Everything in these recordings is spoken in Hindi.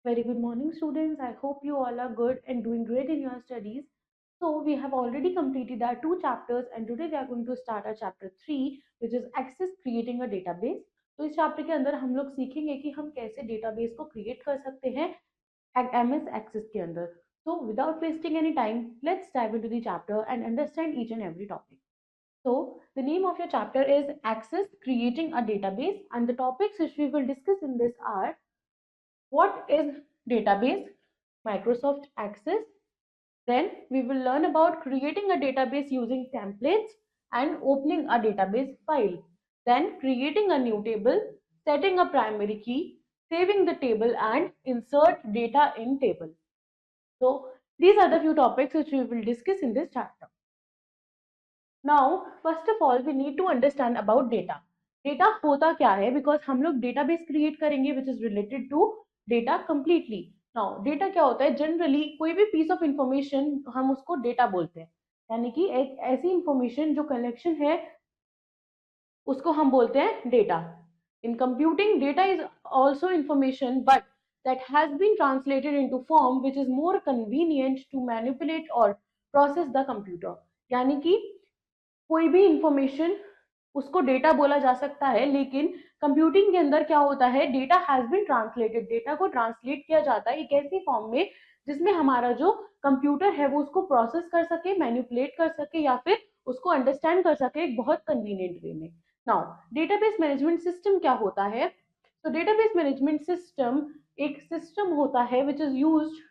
Very good morning, students. I hope you all are good and doing great in your studies. So, we have already completed our two chapters, and today we are going to start our chapter 3, which is Access Creating a Database. तो इस चैप्टर के अंदर हम लोग सीखेंगे कि हम कैसे डेटाबेस को क्रिएट कर सकते हैं MS Access के अंदर. So, without wasting any time, let's dive into the chapter and understand each and every topic. So, the name of your chapter is Access Creating a Database, and the topics which we will discuss in this are what is database, Microsoft Access. Then we will learn about creating a database using templates and opening a database file. Then creating a new table, setting a primary key, saving the table and insert data in table. So these are the few topics which we will discuss in this chapter. Now, first of all, we need to understand about data. Data होता क्या है? Because हम लोग database create करेंगे which is related to data completely. Now, data क्या होता है? Generally कोई भी piece of information हम उसको data बोलते हैं. यानी कि एक ऐसी information जो collection है उसको हम बोलते हैं data. In computing, data is also information but that has been translated into form which is more convenient to manipulate or process the computer. यानी कि कोई भी इंफॉर्मेशन उसको डेटा बोला जा सकता है, लेकिन कंप्यूटिंग के अंदर क्या होता है, data has been translated, data को ट्रांसलेट किया जाता है एक ऐसी फॉर्म में जिसमें हमारा जो कंप्यूटर है वो उसको प्रोसेस कर सके, मैनिपुलेट कर सके या फिर उसको अंडरस्टैंड कर सके एक बहुत कन्वीनियंट वे में. नाउ, डेटाबेस मैनेजमेंट सिस्टम क्या होता है? तो डेटाबेस मैनेजमेंट सिस्टम एक सिस्टम होता है which is used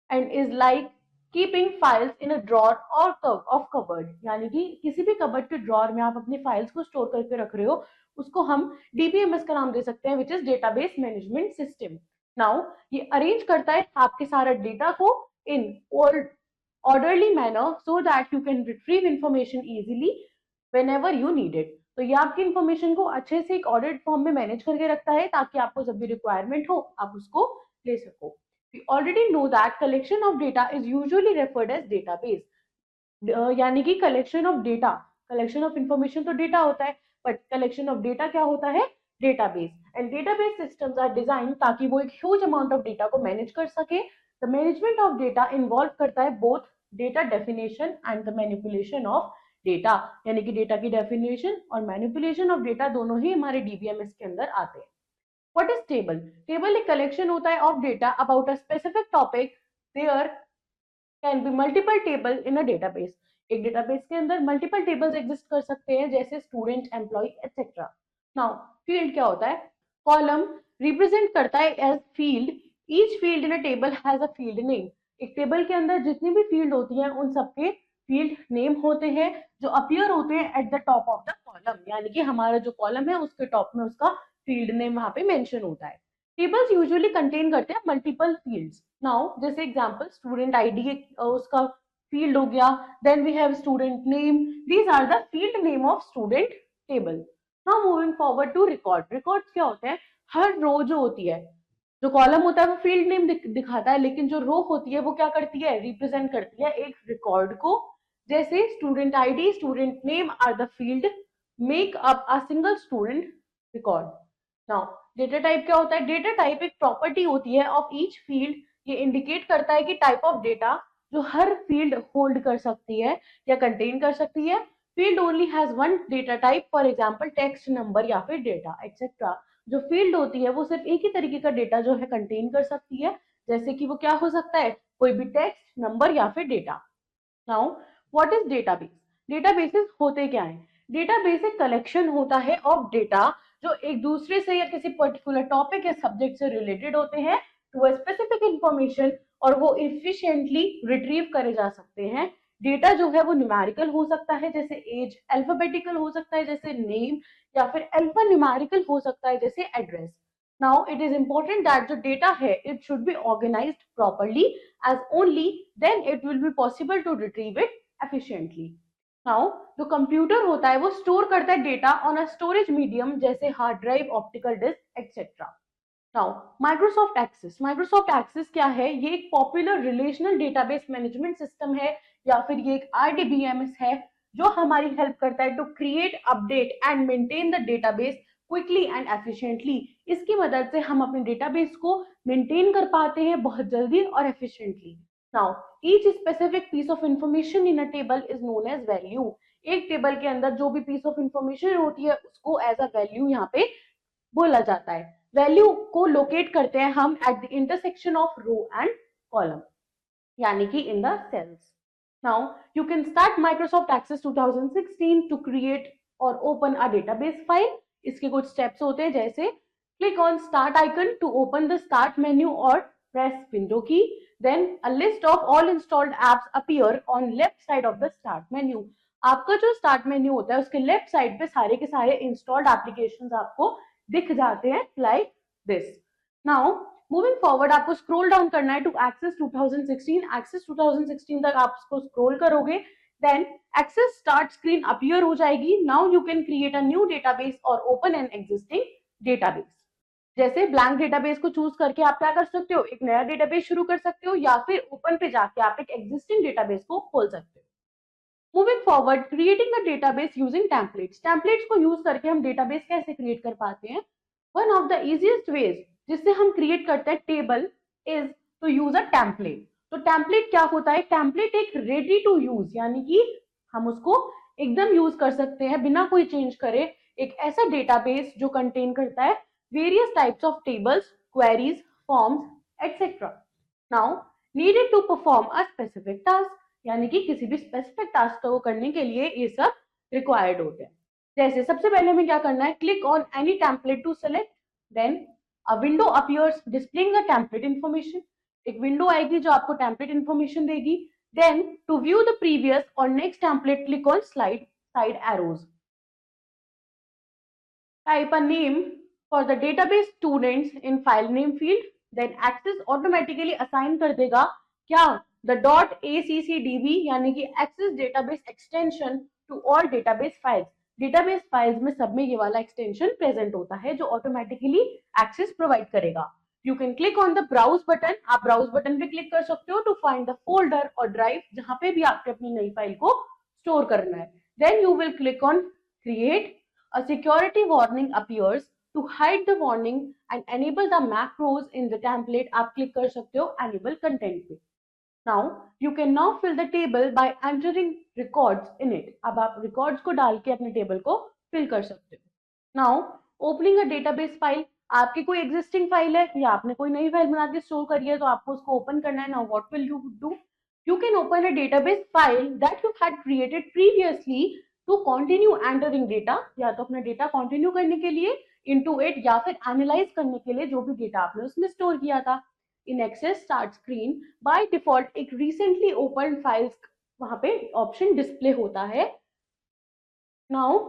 and is like keeping files in a drawer और ऑफ कबर्ड. यानी कि किसी भी कबर्ड के ड्रॉर में आप अपनी फाइल्स को स्टोर करके रख रहे हो, उसको हम डीबीएमएस का नाम दे सकते हैं which is database management system. Now, ये अरेंज करता है आपके सारा डेटा को इन orderly manner so that you can retrieve information easily whenever you need it. तो ये आपकी इंफॉर्मेशन को अच्छे से एक ऑर्डर्ड फॉर्म में मैनेज करके रखता है ताकि आपको जब भी रिक्वायरमेंट हो आप उसको ले सको. We already know that collection of data is usually referred as database. यानी कि collection of data, collection of information तो data होता है, but collection of data क्या होता है? Database. And database systems are designed ताकि वो एक huge amount of data को manage कर सके. The management of data involve करता है both data definition and the manipulation of data. यानी कि data की definition और manipulation of data दोनों ही हमारे DBMS के अंदर आते हैं. What is table? Table एक collection होता है of data about a specific topic. There can be multiple table in a database. एक database के अंदर multiple tables exist कर सकते हैं जैसे student, employee, etc. Now, field क्या होता है? Column represent करता है as field. Each field in a table has a field name. एक टेबल के अंदर जितनी भी फील्ड होती हैं उन सबके फील्ड नेम होते हैं जो अपीयर होते हैं at the top of the column. यानी कि हमारा जो कॉलम है उसके टॉप में उसका फील्ड नेम वहां पे मेंशन होता है. टेबल्स यूजुअली कंटेन करते हैं मल्टीपल फील्ड्स. नाउ, जैसे एग्जांपल स्टूडेंट आईडी उसका फील्ड हो गया, then we have student name. These are the field name of student table. Now moving forward to record. Records क्या होते हैं? हर रो जो होती है, जो कॉलम होता है वो फील्ड नेम दिखाता है, लेकिन जो रो होती है वो क्या करती है? रिप्रेजेंट करती है एक रिकॉर्ड को. जैसे student ID, student name are the field make up a single student record. Now, data type क्या होता है? डेटा टाइप एक प्रॉपर्टी होती है ऑफ ईच फील्ड. ये इंडिकेट करता है कि टाइप ऑफ डेटा जो हर फील्ड होल्ड कर सकती है या कंटेन कर सकती है. Field only has one data type, for example text, number या फिर डेटा एक्सेट्रा. जो फील्ड होती है वो सिर्फ एक ही तरीके का डेटा जो है कंटेन कर सकती है, जैसे कि वो क्या हो सकता है? कोई भी टेक्स्ट, नंबर या फिर data. Now, what is database? Databases होते क्या है? डेटाबेस एक कलेक्शन होता है ऑफ डेटा जो एक दूसरे से या किसी पर्टिकुलर टॉपिक या सब्जेक्ट से रिलेटेड होते हैं टू स्पेसिफिक इंफॉर्मेशन, और वो इफिशिएंटली रिट्रीव करे जा सकते हैं. डेटा जो है वो न्यूमेरिकल हो सकता है जैसे एज, अल्फाबेटिकल हो सकता है जैसे नेम, या फिर अल्फा न्यूमेरिकल हो सकता है जैसे address. Now, it is important that जो डेटा है it should be organised properly, as only then it will be possible to retrieve it efficiently. Now, जो कंप्यूटर होता है वो स्टोर करता है data on a storage medium जैसे hard drive, optical disc etcetera. Now, Microsoft Access. Microsoft Access क्या है? ये एक popular relational database management system है या फिर ये एक आरडीबीएमएस है जो हमारी हेल्प करता है to create, update and maintain the database quickly and efficiently. इसकी मदद से हम अपने डेटाबेस को मेंटेन कर पाते हैं बहुत जल्दी और efficiently. Now each specific piece of information in a table is known as value. एक टेबल के अंदर जो भी पीस ऑफ इंफॉर्मेशन होती है उसको एज अ वैल्यू यहाँ पे बोला जाता है। वैल्यू को लोकेट करते हैं हम at the intersection of row and column, यानी कि in the cells. Now you can start Microsoft Access 2016 to create और ओपन अ डेटाबेस फाइल। इसके कुछ स्टेप्स होते हैं, जैसे click on start icon to open the start menu और press window key. Then a list of all installed apps appear on left side of the start menu. आपका जो स्टार्ट मेन्यू होता है उसके लेफ्ट साइड पे सारे के सारे इंस्टॉल्ड एप्लीकेशंस आपको दिख जाते हैं like this. Now moving forward आपको स्क्रॉल डाउन करना है टू एक्सेस 2016। एक्सेस 2016 तक आप उसको स्क्रॉल करोगे, then access start screen appear हो जाएगी। Now you can create a new database और ओपन एन एग्जिस्टिंग डेटाबेस। जैसे ब्लैंक डेटाबेस को चूज करके आप क्या कर सकते हो, एक नया डेटाबेस शुरू कर सकते हो, या फिर ओपन पे जाके आप एक एग्जिस्टिंग डेटाबेस को खोल सकते हो। Moving forward, creating a database using templates. Templates को यूज करके हम डेटाबेस कैसे क्रिएट कर पाते हैं? One of the easiest ways जिससे हम क्रिएट करते हैं table is to use a template. तो टेम्पलेट क्या होता है? टेम्पलेट एक रेडी टू यूज, यानी कि हम उसको एकदम यूज कर सकते हैं बिना कोई चेंज करे, एक ऐसा डेटाबेस जो कंटेन करता है various types of tables, queries, forms etcetera. Now needed to perform a specific task, यानी कि किसी भी स्पेसिफिक टास्क को करने के लिए ये सब रिक्वायर्ड होते हैं। जैसे सबसे पहले हमें क्या करना है, click on any template to select, then a window appears displaying the template information. एक विंडो आएगी जो आपको टेम्पलेट इंफॉर्मेशन देगी। Then to view the previous और next template click on slide side arrows. Type a name for the database students in file name field, then access automatically assign कर देगा क्या, द डॉट ACCDB, यानी कि access database extension to all database files. Database files में सब में ये वाला एक्सटेंशन प्रेजेंट होता है जो ऑटोमेटिकली एक्सेस प्रोवाइड करेगा। You can click on the browse button, आप ब्राउज बटन पे क्लिक कर सकते हो टू फाइंड द फोल्डर और ड्राइव जहां पे भी आपने अपनी नई फाइल को स्टोर करना है। Then you will click on create, a security warning appears to hide the warning and enable the macros in the template। आप क्लिक कर सकते हो enable content पे। Now you can now fill the table by entering records in it। अब आप records को डाल के अपने टेबल को fill कर सकते हो। Now opening a database file, आपकी कोई existing फाइल है या आपने कोई नई फाइल बना के स्टोर करी है तो आपको उसको ओपन करना है। Now what will you do? You can open a database file that you had created previously to continue entering data, या तो अपना डेटा कंटिन्यू करने के लिए इनटू इट, या फिर एनालाइज करने के लिए जो भी डेटा आपने उसमें स्टोर किया था। In access start screen by default एक रिसेंटली ओपन फाइल्स वहां पे ऑप्शन डिस्प्ले होता है। Now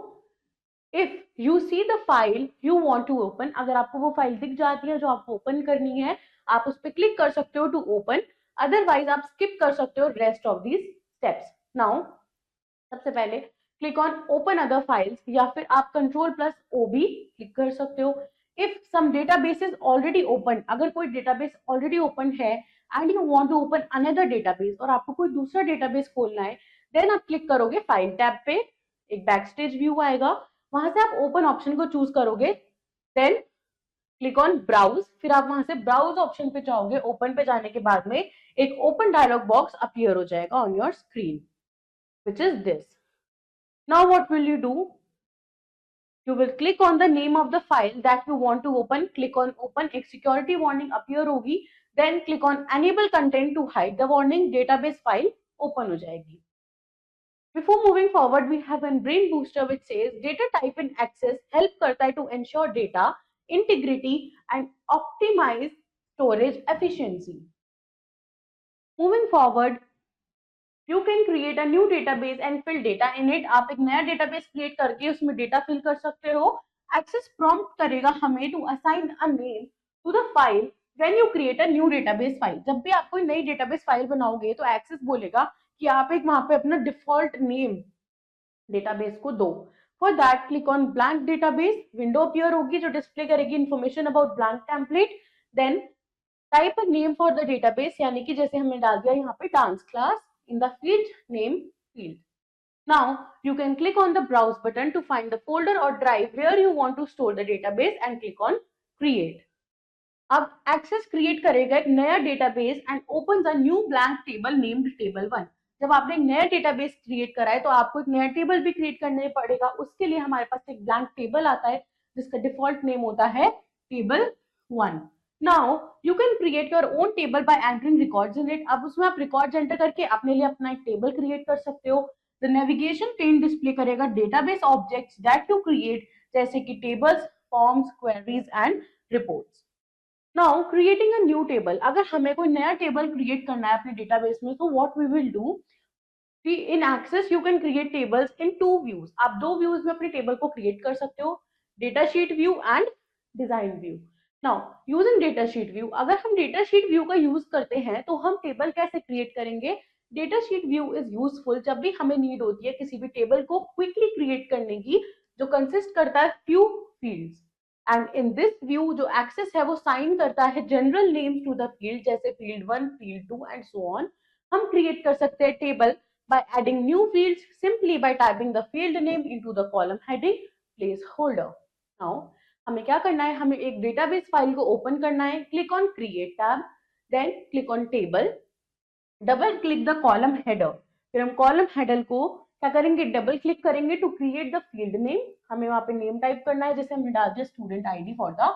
if you see the file you want to open, अगर आपको वो फाइल दिख जाती है जो आपको ओपन करनी है, आप उस पर क्लिक कर सकते हो टू ओपन, अदरवाइज आप स्किप कर सकते हो rest of these steps. Now सबसे पहले click on open other files, या फिर आप कंट्रोल प्लस ओ भी क्लिक कर सकते हो। If some database is already open, अगर कोई डेटाबेस ऑलरेडी ओपन है and you want to open another database और आपको कोई दूसरा डेटाबेस खोलना है, देन आप क्लिक करोगे फाइल टैब पे, एक बैकस्टेज व्यू आएगा, वहां से आप ओपन ऑप्शन को चूज करोगे, देन क्लिक ऑन ब्राउज, फिर आप वहां से ब्राउज ऑप्शन पे जाओगे। ओपन पे जाने के बाद में एक ओपन डायलॉग बॉक्स अपीयर हो जाएगा on your screen which is this. Now what will you do? You will click on the name of the file that you want to open, click on open, एक security warning appear होगी, then click on enable content to hide the warning, database file open हो जाएगी। Before moving forward, we have a brain booster which says data type in access help करता है to ensure data integrity and optimize storage efficiency। Moving forward, you can create a new database and fill data in it. आप एक नया डेटाबेस क्रिएट करके उसमें डेटा फिल कर सकते हो। एक्सेस प्रॉम्प्ट करेगा हमें to assign a name to the file when you create a new database file. जब भी आप कोई नई डेटाबेस फाइल बनाओगे तो एक्सेस बोलेगा कि आप एक वहां पे अपना डिफॉल्ट नेम डेटाबेस को दो। For that click on blank database, window appear होगी जो डिस्प्ले करेगी information about blank template. Then type a name for the database, यानी कि जैसे हमने डाल दिया यहाँ पे dance class in the field name field. Now you can click on the browse button to find the folder or drive where you want to store the database and click on create. अब एक्सेस क्रिएट करेगा एक नया database and opens a new blank table named table 1। जब आपने एक नया डेटाबेस क्रिएट करा है तो आपको एक नया टेबल भी क्रिएट करना पड़ेगा। उसके लिए हमारे पास एक ब्लैंक टेबल आता है जिसका डिफॉल्ट नेम होता है table 1। Now you can create your own table by entering records in it. अब उसमें आप रिकॉर्ड्स एंटर करके अपने लिए अपना एक टेबल क्रिएट कर सकते हो। द नेविगेशन पेन डिस्प्ले करेगा database objects that you create, जैसे कि tables, forms, queries and reports. Now creating a new table, अगर हमें कोई नया टेबल क्रिएट करना है अपने डेटाबेस में तो what we will do, in Access you can create tables in two views. आप दो व्यूज में अपने टेबल को क्रिएट कर सकते हो, data sheet view and design view. Now using data sheet view, अगर हम डेटा शीट व्यू का यूज करते हैं तो हम टेबल कैसे क्रिएट करेंगे। Data sheet view is useful जब भी हमें नीड होती है किसी भी टेबल को क्विकली क्रिएट करने की जो कंसिस्ट करता है few fields. And in this view जो एक्सेस है वो साइन करता है general names to the field, जैसे field 1, field 2 and so on. हम क्रिएट कर सकते हैं table by adding new fields simply by typing the field name into the column heading placeholder. Now हमें क्या करना है, हमें एक डेटाबेस फाइल को ओपन करना है, click on create tab, then click on table, double click the column header. फिर हम कॉलम हेडर को क्या करेंगे, डबल क्लिक करेंगे to create the field name. हमें वहां पे नेम टाइप करना है, जैसे हमने डाल दिया student ID for the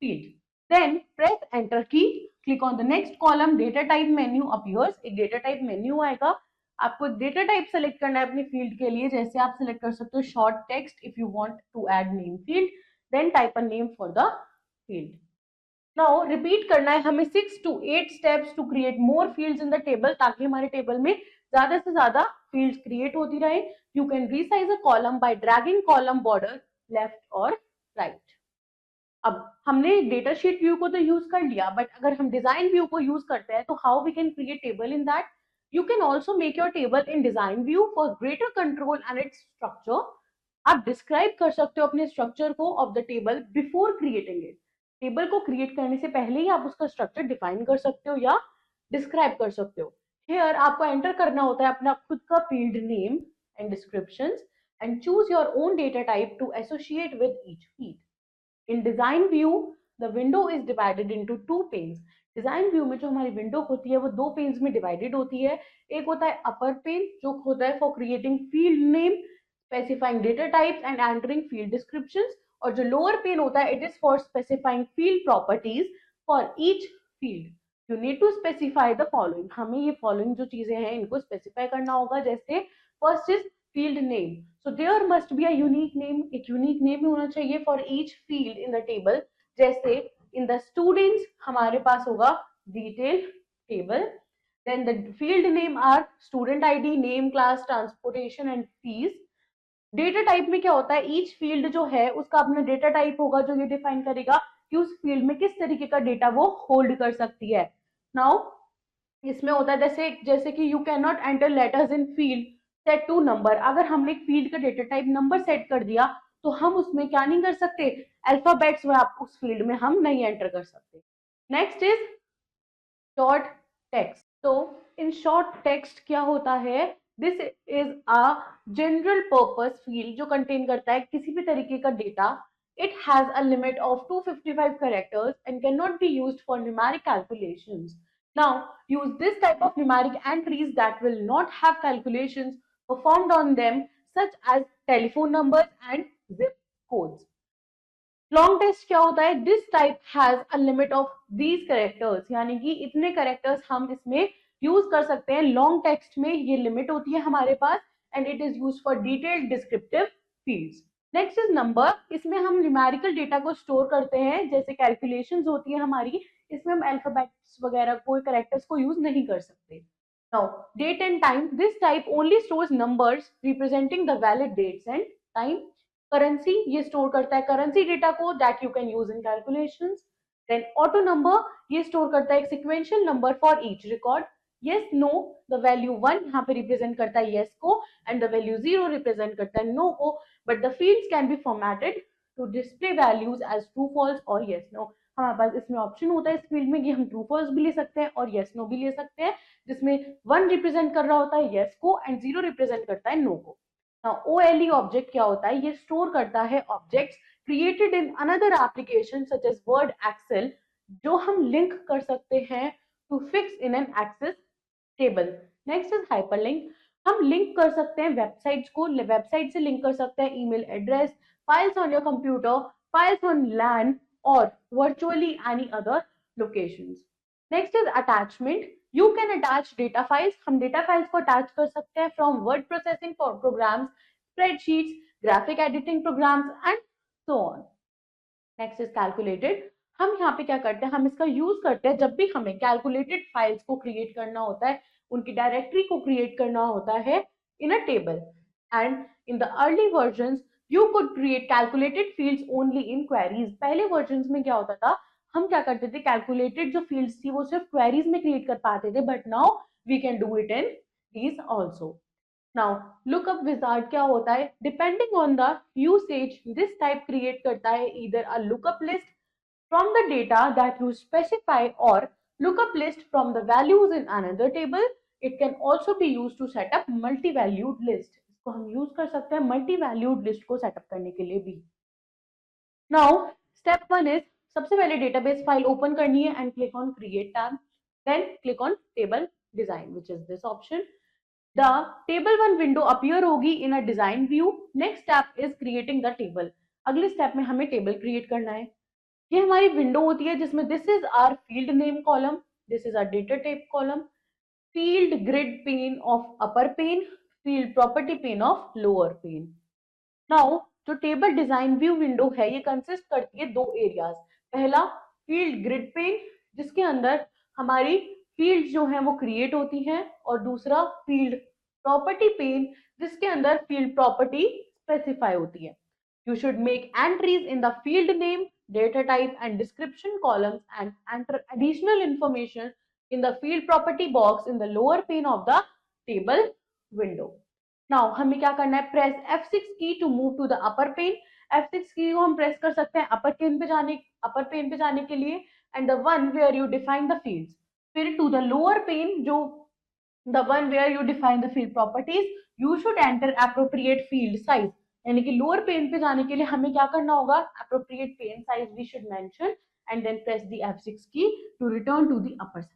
field. Then press enter key, click on the next column, data type menu appears. एक डेटा टाइप मेन्यू आएगा, आपको डेटा टाइप सेलेक्ट करना है अपने फील्ड के लिए, जैसे आप सेलेक्ट कर सकते हो short text if you want to add name field, then type a name for the field. Now repeat करना है हमें 6 to 8 steps to create more fields in the table, ताकि हमारे टेबल में ज्यादा से ज्यादा फील्ड्स क्रिएट होती रहे। You can resize a column by dragging column border left और राइट। अब हमने डेटा शीट व्यू को तो यूज कर लिया, बट अगर हम डिजाइन व्यू को यूज करते हैं तो how we can create table in that. You can also make your table in design view for greater control and its structure. आप डिस्क्राइब कर सकते हो अपने स्ट्रक्चर को of the table before creating it. Table को क्रिएट करने से पहले ही आप उसका स्ट्रक्चर डिफाइन कर सकते हो या डिस्क्राइब कर सकते हो। हियर आपको एंटर करना होता है अपना खुद का field name and descriptions and choose your own data type two associate with each field. In design view, the window is divided into two panes. Design view में जो हमारी विंडो होती है वो दो पेन्स में डिवाइडेड होती है। एक होता है अपर पेन जो होता है for creating field name, specifying data types and entering field descriptions, और जो लोअर पेन होता है it is for specifying field properties for each field. You need to specify the following, हमें ये फॉलोइंग जो चीजें हैं इनको स्पेसिफाई करना होगा। जैसे first is field name, so there must be a unique name, एक unique name होना चाहिए for each field in the table। जैसे in the students हमारे पास होगा detail table, then the field name are student id, name, class, transportation and fees। Data type में क्या होता है, ईच फील्ड जो है उसका अपना डेटा टाइप होगा जो ये डिफाइन करेगा कि उस फील्ड में किस तरीके का डेटा वो होल्ड कर सकती है। नाउ इसमें होता है जैसे जैसे कि you can not enter letters in field set to number. अगर हमने एक फील्ड का डेटा टाइप नंबर सेट कर दिया तो हम उसमें क्या नहीं कर सकते, अल्फाबेट्स में आप उस फील्ड में हम नहीं एंटर कर सकते। Next is short text. तो इन शॉर्ट टेक्स्ट क्या होता है, this is a general purpose field जो कंटेन करता है किसी भी तरीके का data. It has a limit of 255 characters and can not be used for numeric calculations. Now use this type of numeric entries that will not have calculations performed on them, such as telephone numbers and zip codes। Long text क्या होता है, this type has a limit of these characters, यानी कि इतने कैरेक्टर्स हम इसमें यूज कर सकते हैं। लॉन्ग टेक्स्ट में ये लिमिट होती है हमारे पास and it is use for detailed descriptive fields. Next is number, इसमें हम न्यूमेरिकल डेटा को स्टोर करते हैं, जैसे कैलकुलेशंस होती है हमारी, इसमें हम अल्फाबेट्स वगैरह कोई कैरेक्टर्स को यूज नहीं कर सकते। Now, date and time, this type only stores numbers representing the valid dates and time। Currency ये स्टोर करता है करेंसी डेटा को that you can use in calculations. Then auto number ये स्टोर करता है एक sequential number for each record. Yes no, the value 1 यहाँ पे रिप्रेजेंट करता है यस को एंड द वैल्यू 0 रिप्रेजेंट करता है नो को, but the fields can be formatted to display values as true false और यस नो। हमारे पास इसमें ऑप्शन होता है इस फील्ड में कि हम ट्रू फॉल्स भी ले सकते हैं और यस नो भी ले सकते हैं, जिसमें 1 रिप्रेजेंट कर रहा होता है यस को एंड 0 रिप्रेजेंट करता है नो को। Now OLE ऑब्जेक्ट क्या होता है? ये स्टोर करता है objects created in another application such as Word Excel, जो हम लिंक कर सकते हैं to fix in an Access table. Next is hyperlink. हम लिंक कर सकते हैं वेबसाइट्स को, वेबसाइट से लिंक कर सकते हैं email address, files on your computer, files on LAN और virtually any other locations. Next is attachment. You can attach data files. हम डेटा फाइल्स को अटैच कर सकते हैं from word processing programs, spreadsheets, graphic editing programs and so on. Next is calculated. हम यहाँ पे क्या करते हैं, हम इसका यूज करते हैं जब भी हमें कैलकुलेटेड फाइल्स को क्रिएट करना होता है, उनकी डायरेक्टरी को क्रिएट करना होता है in a table. And in the early version you could create calculated fields only in queries. पहले वर्जन में क्या होता था, हम क्या करते थे, कैलकुलेटेड जो फील्ड्स थी वो सिर्फ क्वेरीज में क्रिएट कर पाते थे, but now we can do it in these also. Now lookup wizard क्या होता है? Depending on the usage this type create करता है either a lookup list from the data that you specify or lookup list from the values in another table. It can also be used to set up multi-valued list. इसको हम यूज कर सकते हैं multi-valued list को सेटअप करने के लिए भी. Now step 1 is सबसे पहले database फाइल ओपन करनी है and click on create tab. Then click on table design, which is this option. The table 1 window appear होगी in a design view. Next step is creating the table. अगले स्टेप में हमें टेबल क्रिएट करना है. ये हमारी विंडो होती है जिसमें this is our field name column, this is our data type column, field grid pane of upper pane, field property pane of lower pane. Now जो टेबल डिजाइन व्यू विंडो है ये कंसिस्ट करती है दो एरियाज. पहला फील्ड ग्रिड पेन, जिसके अंदर हमारी फील्ड जो है वो क्रिएट होती हैं, और दूसरा फील्ड प्रॉपर्टी पेन, जिसके अंदर फील्ड प्रॉपर्टी स्पेसिफाई होती है. You should make entries in the field name, data type and description columns and enter additional information in the field property box in the lower pane of the table window. Now हमें क्या करना है, press F6 key to move to the upper pane. F6 की को हम प्रेस कर सकते हैं upper pane पे जाने के लिए, and the one where you define the fields. फिर to the lower pane, जो the one where you define the field properties, you should enter appropriate field size. यानी कि लोअर पेन पे जाने के लिए हमें क्या करना होगा, appropriate pane size we should mention and then press the F6 key to return to the upper side.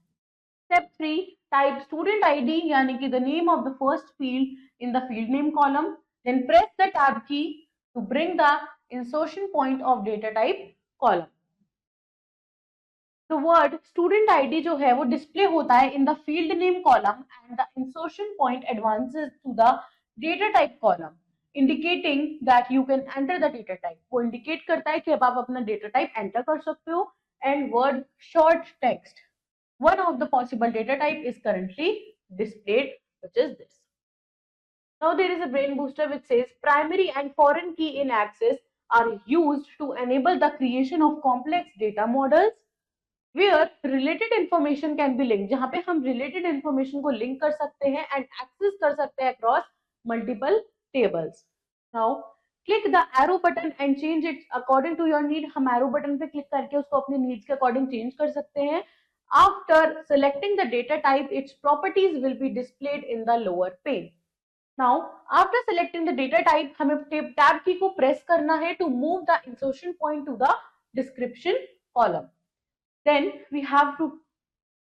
Step 3, type student ID यानी कि the name of the first field in the field name column. Then press the tab key to bring the insertion point of data type column. The word student ID जो है वो डिस्प्ले होता है in the field name column and the insertion point advances to the data type column, indicating that you can enter the data type. वो indicate करता है कि अब आप अपना data type enter कर सकते हो. And word short text, one of the possible data type is currently displayed, which is this. Now there is a brain booster which says primary and foreign key in Access are used to enable the creation of complex data models where related information can be linked. जहाँ पे हम related information को link कर सकते हैं and access कर सकते हैं across multiple tables. Now click the arrow button and change it according to your need. हम arrow button पे click करके उसको अपने needs के according change कर सकते हैं. After selecting the data type, its properties will be displayed in the lower pane. Now after selecting the data type, हमें tab key को press करना है to move the insertion point to the description column. Then we have to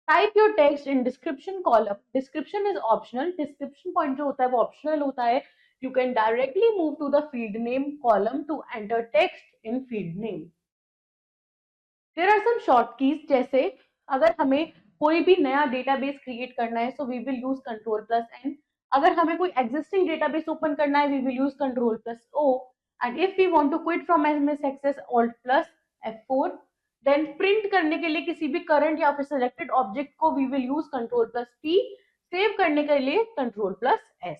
type your text in description column. Description is optional. Description point जो होता है वो optional होता है. You can directly move to the field name column to enter text in field name. There are some short keys, जैसे अगर हमें कोई भी नया database create करना है, so we will use Ctrl+N. अगर हमें कोई existing database open करना है, we will use Ctrl+O. And if we want to quit from MS Access, Alt+F4. Then print करने के लिए किसी भी करंट या फिर सिलेक्टेड ऑब्जेक्ट को we will use Ctrl+P. Save करने के लिए Ctrl+S.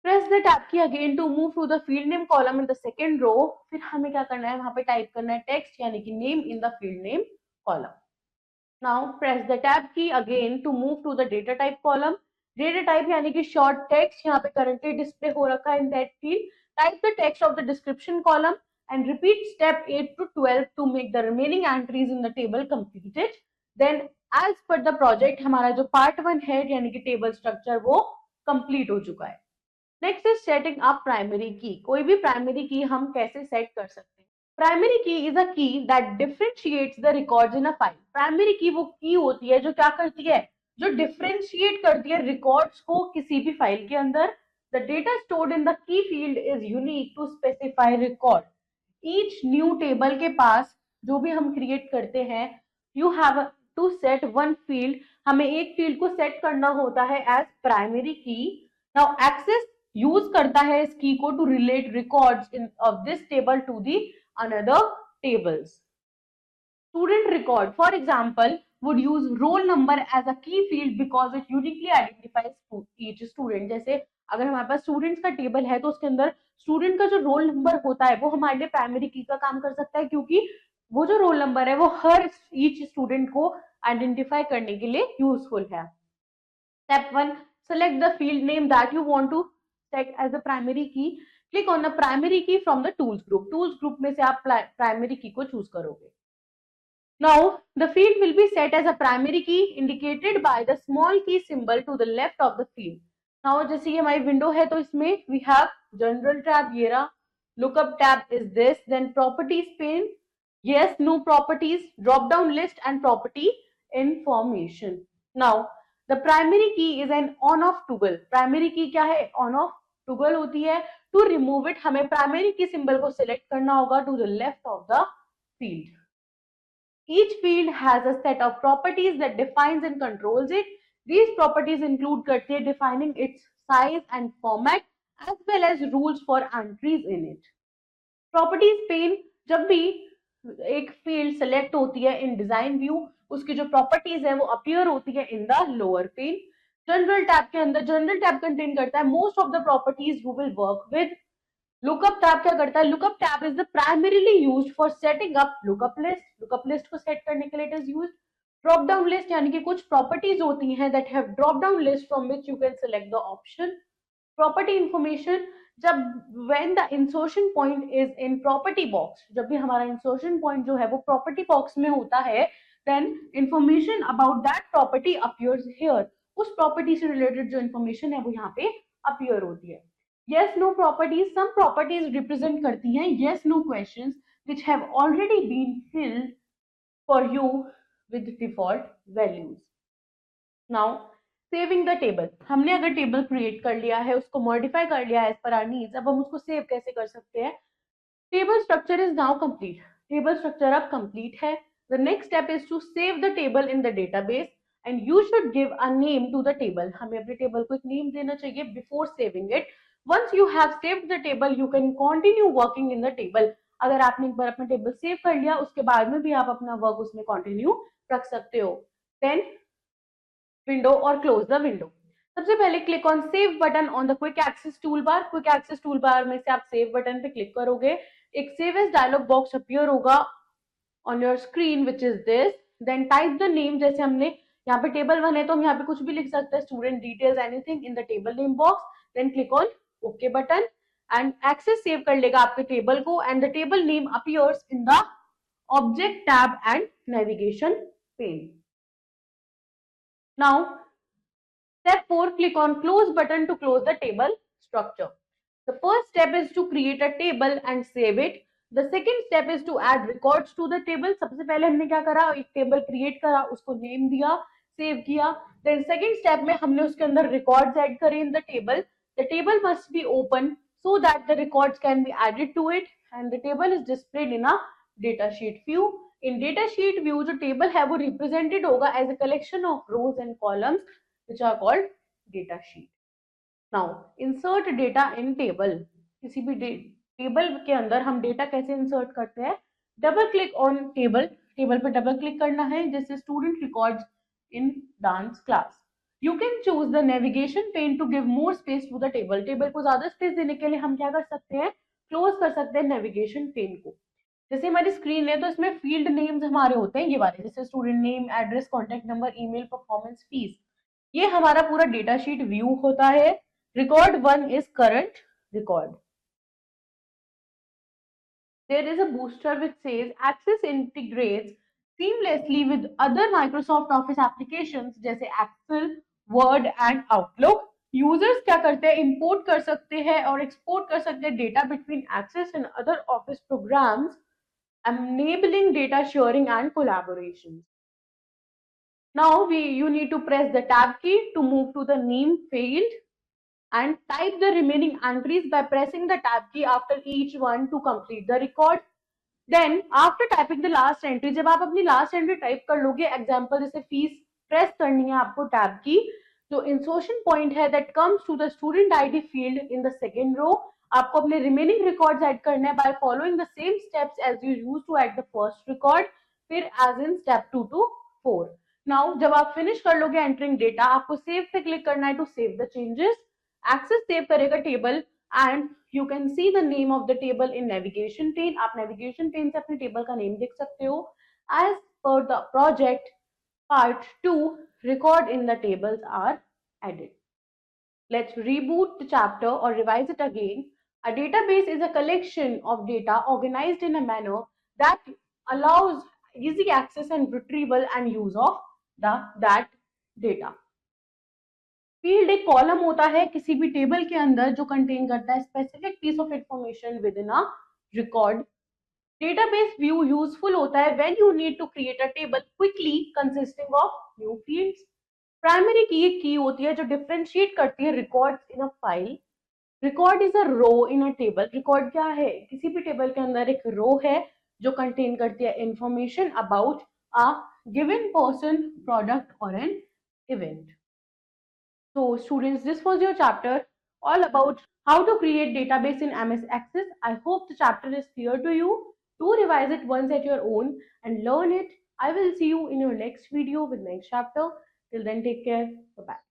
Press the tab key again to move to the field name column in the second row. फिर हमें क्या करना है, वहां पे टाइप करना है टेक्स्ट यानी कि name in the field name column. Now press the tab key again to move to the data type column. Data type यानी कि शॉर्ट टेक्स्ट यहाँ पे करंटली डिस्प्ले हो रखा है in that field. Type the text of the description column and repeat step 8 to 12 to make the remaining entries in the table completed. Then as per the project हमारा जो part 1 है यानी कि table structure वो complete हो चुका है. Next is setting up primary की। कोई भी प्राइमरी की हम कैसे सेट कर सकते हैं? प्राइमरी की इज अ की that differentiates the records in a file. Primary की वो की होती है जो क्या करती है, जो डिफरेंशिएट करती है रिकॉर्ड्स को किसी भी फाइल के अंदर। The data stored in the key field is unique to specify record. Each new table के पास जो भी हम क्रिएट करते हैं, you have to set one field, हमें एक फील्ड को सेट करना होता है as primary key. Now Access use करता है इस की को to relate records in of this table to the another tables. Student record, for example, would use roll number as a key field because it uniquely identifies each student. जैसे अगर हमारे पास स्टूडेंट्स का टेबल है तो उसके अंदर स्टूडेंट का जो रोल नंबर होता है वो हमारे लिए प्राइमरी की का काम कर सकता है, क्योंकि वो जो रोल नंबर है वो हर ईच स्टूडेंट को आइडेंटिफाई करने के लिए यूजफुल है। Step 1, select the field name that you want to set as a primary key. Click on the primary key from the tools group. Tools group में से आप primary key को choose करोगे। Now, the field will be set as a primary key indicated by the small key symbol to the left of the field. Now, जैसे ये हमारी window है तो इसमें we have general tab, ये रहा, lookup tab is this, then properties pane, yes, no properties, drop down list and property information. Now, the primary key is an on off toggle. Primary key क्या है? On off toggle होती है. To remove it हमें primary key symbol को select करना होगा to the left of the field. Each field has a set of properties that defines and controls it. These properties include करते हैं defining its size and format as well as rules for entries in it. Properties pane, जब भी एक field select होती है in design view, उसकी जो properties है वो appear होती है in the lower pane. General tab के अंदर general tab contain करता है most of the properties you will work with. Lookup tab क्या करता है? Lookup tab is the primarily used for setting up lookup list. Lookup list को सेट करने के लिए it is used. Drop down list यानी कि कुछ प्रॉपर्टीज होती हैं that have drop down list from which you can select the option. Property information, जब when the insertion point is in property box, जब भी हमारा इंसर्शन पॉइंट जो है वो प्रॉपर्टी बॉक्स में होता है, then information about that property appears here. उस प्रॉपर्टी से रिलेटेड जो इंफॉर्मेशन है वो यहाँ पे अपीयर होती है। yes no properties, some properties represent करती हैं yes no questions which have already been filled for you with default values. Now saving the table, हमने अगर टेबल क्रिएट कर लिया है, उसको मॉडिफाई कर लिया है एज पर आवर नीड्स, अब हम उसको सेव कैसे कर सकते हैं? Table structure is now complete. Table structure अब कंप्लीट है। The next step is to save the table in the database and you should give a name to the table. हमें अपने टेबल को एक नेम देना चाहिए before saving it. Once you have saved the table you can continue working in the table. अगर आपने एक बार अपना टेबल सेव कर लिया, उसके बाद में भी आप अपना वर्क उसमें कंटिन्यू रख सकते हो। देन विंडो और क्लोज द विंडो। सबसे पहले click on save button on the quick access tool bar. Quick access tool bar में से आप सेव बटन पे क्लिक करोगे, एक save as dialog box appear होगा on your screen which is this. Then type the name, जैसे हमने यहाँ पे टेबल 1 है तो हम यहाँ पे कुछ भी लिख सकते हैं, student details anything in the table name box. Then click on okay button and Access save कर लेगा आपके टेबल को and the table name appears in the object tab and navigation pane. Now, step 4, click on close button to close the table structure. The first step is to create a table and save it. The second step is to add records to the table. सबसे पहले हमने क्या करा, एक टेबल क्रिएट करा, उसको नेम दिया, सेव किया। Then second step में हमने उसके अंदर records ऐड करे in the table. The table must be open so that the records can be added to it and the table is displayed in a data sheet view. In data sheet view जो टेबल है वो रिप्रेजेंटेड होगा as a collection of rows and columns which are called data sheet. Now insert data in table. किसी भी टेबल के अंदर हम डेटा कैसे इंसर्ट करते हैं? Double click on table, table पर डबल क्लिक करना है, जैसे student records in dance class. You can choose the navigation pane to give more space to the table. Table को ज्यादा स्पेस देने के लिए हम क्या कर सकते हैं? क्लोज कर सकते हैं नेविगेशन पेन को। जैसे हमारी स्क्रीन है तो इसमें फील्ड नेम्स हमारे होते हैं ये वाले, जैसे student name, address, contact number, email, performance, fees. ये हमारा पूरा डेटा शीट व्यू होता है। Record 1 is current record. There is a booster which says Access integrates seamlessly with other Microsoft Office applications जैसे Excel, Word and Outlook. Users क्या करते हैं, इंपोर्ट कर सकते हैं और एक्सपोर्ट कर सकते हैं data between Access and other Office programs, enabling data sharing and collaboration. Now you need to press the tab key to move to the name field and type the remaining entries by pressing the tab key after each one to complete the record. Then after typing the last entry, जब आप अपनी last entry type कर लोगे, example जैसे fees press करनी है आपको tab की, जो insertion point है that comes to the student ID field in the second row, आपको अपने remaining records add करने हैं by following the same steps as you used to add the first record, फिर as in step 2 to 4. Now जब आप finish कर लोगे entering data, आपको save पे click करना है to save the changes. Access save करेगा table and you can see the name of the table in navigation pane. आप navigation pane से अपने table का name देख सकते हो. As per the project, part 2 record in the tables are added. Let's reboot the chapter or revise it again. A database is a collection of data organized in a manner that allows easy access and retrieval and use of that data. Field एक कॉलम होता है किसी भी टेबल के अंदर जो कंटेन करता है specific piece of information within a record. Database view useful होता है when you need to create a table quickly consisting of new fields. Primary key एक की होती है जो डिफरेंशिएट करती है records in a file. Record is a row in a table. Record क्या है, किसी भी टेबल के अंदर एक रो है जो कंटेन करती है information about a given person, product और an event. So students, this was your chapter all about how to create database in MS Access. I hope the chapter is clear to you. Do revise it once at your own and learn it. I will see you in your next video with next chapter. Till then, take care. Bye-bye.